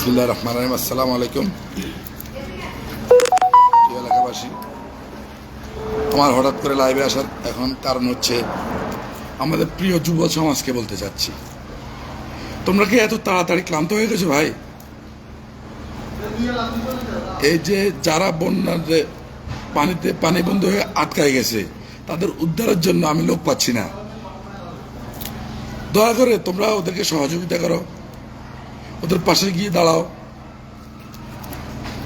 বিসমিল্লাহির রহমানির রহিম। আসসালামু আলাইকুম এলাকাবাসী। আমার হঠাৎ করে লাইভে আসার এখন কারণ হচ্ছে আমাদের প্রিয় যুব সমাজকে বলতে চাচ্ছি, তোমরা কি এত তাড়াতাড়ি ক্লান্ত হয়ে গেছো ভাই? এই যে যারা বন্যার যে পানিতে পানি বন্ধ হয়ে আটকায় গেছে, তাদের উদ্ধারের জন্য আমি লোক পাচ্ছি না। দয়া করে তোমরা ওদেরকে সহযোগিতা করো, ওদের পাশে গিয়ে দাঁড়াও।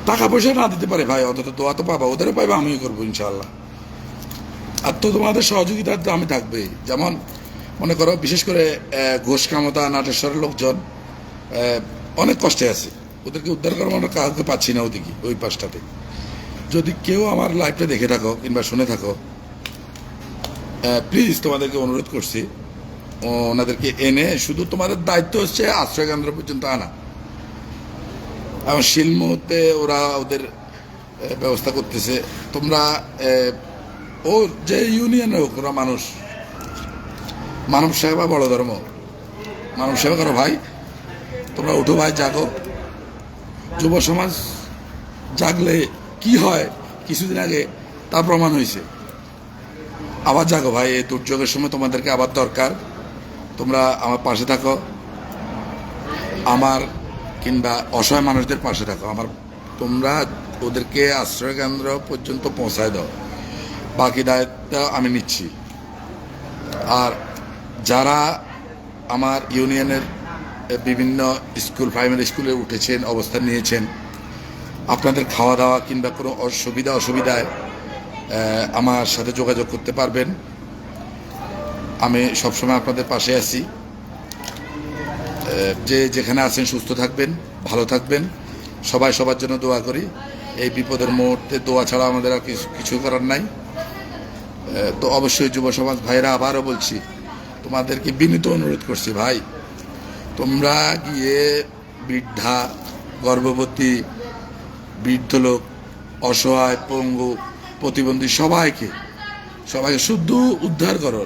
টাকা পয়সা না দিতে পারে ভাই, অন্তত দোয়া তো পাবা, ওদেরও পাইবা, আমিও করবো ইনশাআল্লাহ। আর তো তোমাদের সহযোগিতার তো আমি থাকবেই। যেমন মনে করো, বিশেষ করে ঘোষ কামতা নাটেশ্বরের লোকজন অনেক কষ্টে আছে, ওদেরকে উদ্ধার করার মতো কাউকে পাচ্ছি না ওদিকে ওই পাশটাতে। যদি কেউ আমার লাইভটা দেখে থাকো কিংবা শুনে থাকো, প্লিজ তোমাদেরকে অনুরোধ করছি, ওনাদেরকে এনে, শুধু তোমাদের দায়িত্ব হচ্ছে আশ্রয় কেন্দ্র পর্যন্ত আনা। এবং শিল মুহূর্তে ওরা ওদের ব্যবস্থা করতেছে। তোমরা ও যে ইউনিয়নে হোক, ওরা মানুষ, মানব সেবা বড় ধর্ম, মানব সেবা করো ভাই। তোমরা উঠো ভাই, জাগো। যুব সমাজ জাগলে কি হয় কিছুদিন আগে তা প্রমাণ হয়েছে। আবার জাগো ভাই, এই দুর্যোগের সময় তোমাদেরকে আবার দরকার। তোমরা আমার পাশে থাকো, আমার কিংবা অসহায় মানুষদের পাশে থাকো। তোমরা ওদেরকে আশ্রয় কেন্দ্র পর্যন্ত পৌঁছায় দাও, বাকি দায়িত্ব আমি নিচ্ছি। আর যারা আমার ইউনিয়নের বিভিন্ন স্কুল, প্রাইমারি স্কুলে উঠেছেন, অবস্থান নিয়েছেন, আপনাদের খাওয়া দাওয়া কিংবা কোনো অসুবিধায় আমার সাথে যোগাযোগ করতে পারবেন। আমি সবসময় আপনাদের পাশে আছি। যে যেখানে আছেন সুস্থ থাকবেন, ভালো থাকবেন। সবাই সবার জন্য দোয়া করি। এই বিপদের মুহূর্তে দোয়া ছাড়া আমাদের আর কিছু করার নাই। তো অবশ্যই যুব সমাজ ভাইরা, আবারও বলছি, তোমাদেরকে বিনীত অনুরোধ করছি ভাই, তোমরা গিয়ে বৃদ্ধা, গর্ভবতী, বৃদ্ধ লোক, অসহায়, পঙ্গু, প্রতিবন্ধী সবাইকে শুদ্ধ উদ্ধার করো।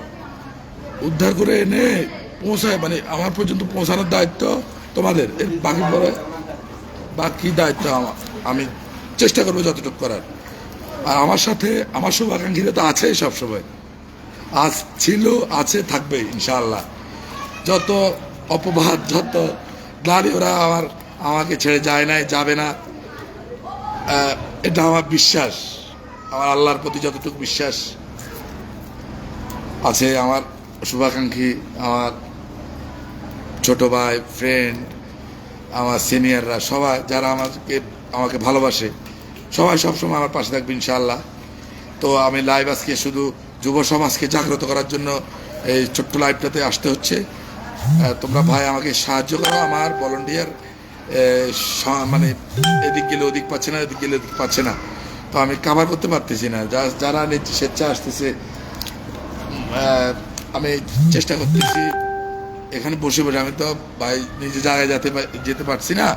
উদ্ধার করে এনে পৌঁছায়, মানে আমার পর্যন্ত পৌঁছানোর দায়িত্ব তোমাদের। এর বাকি দায়িত্ব আমি চেষ্টা করবো যতটুকু করার। আর আমার সাথে আমার শুভাকাঙ্ক্ষীরা তো আছেই সবসময়, আজ ছিল, আছে, থাকবে ইনশাআল্লাহ। যত অপবাদ, যত গাড়ি, ওরা আমাকে ছেড়ে যায় নাই, যাবে না, এটা আমার বিশ্বাস। আমার আল্লাহর প্রতি যতটুকু বিশ্বাস আছে, আমার শুভাকাঙ্ক্ষী, আমার ছোট ভাই, ফ্রেন্ড, আমার সিনিয়ররা, সবাই যারা আমাকে ভালোবাসে, সবাই সবসময় আমার পাশে থাকবে ইনশাআল্লাহ। তো আমি লাইভ আজকে শুধু যুব সমাজকে জাগ্রত করার জন্য এই ছোট্ট লাইভটাতে আসতে হচ্ছে। তোমরা ভাই আমাকে সাহায্য করো। আমার ভলান্টিয়ার মানে এদিক গেলে ওদিক পাচ্ছে না, এদিক গেলে ওদিক পাচ্ছে না, তো আমি কাভার করতে পারতেছি না। যারা স্বেচ্ছা আসতেছে, আমি চেষ্টা করতেছি এখানে বসে বসে। আমি তো ভাই নিজে জায়গায় যেতে পারছি না।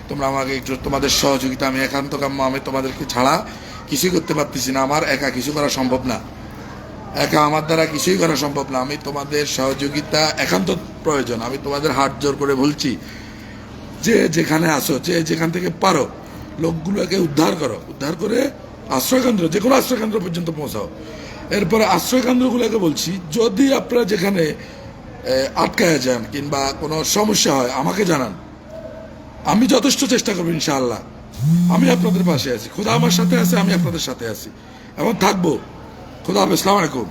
তোমরা আমাকে একটু, তোমাদের সহযোগিতা, আমি একান্ত কাম্য। আমি তোমাদেরকে ছাড়া কিছুই করতে পারতেছি না। আমার একা কিছু করা সম্ভব না, একা আমার দ্বারা কিছুই করা সম্ভব না। আমি তোমাদের সহযোগিতা একান্ত প্রয়োজন। আমি তোমাদের হাত জোর করে বলছি, যে যেখানে আসো, যে যেখান থেকে পারো, লোকগুলোকে উদ্ধার করো। উদ্ধার করে আশ্রয়কেন্দ্র, যে কোনো আশ্রয়কেন্দ্র পর্যন্ত পৌঁছাও। এরপরে আশ্রয়কেন্দ্রগুলোকে বলছি, যদি আপনারা যেখানে আটকায় যান কিংবা কোনো সমস্যা হয়, আমাকে জানান। আমি যথেষ্ট চেষ্টা করবো ইনশাআল্লাহ। আমি আপনাদের পাশে আছি, খোদা আমার সাথে আছে, আমি আপনাদের সাথে আছি এবং থাকবো। খোদা হাফেজ, আসসালামু আলাইকুম।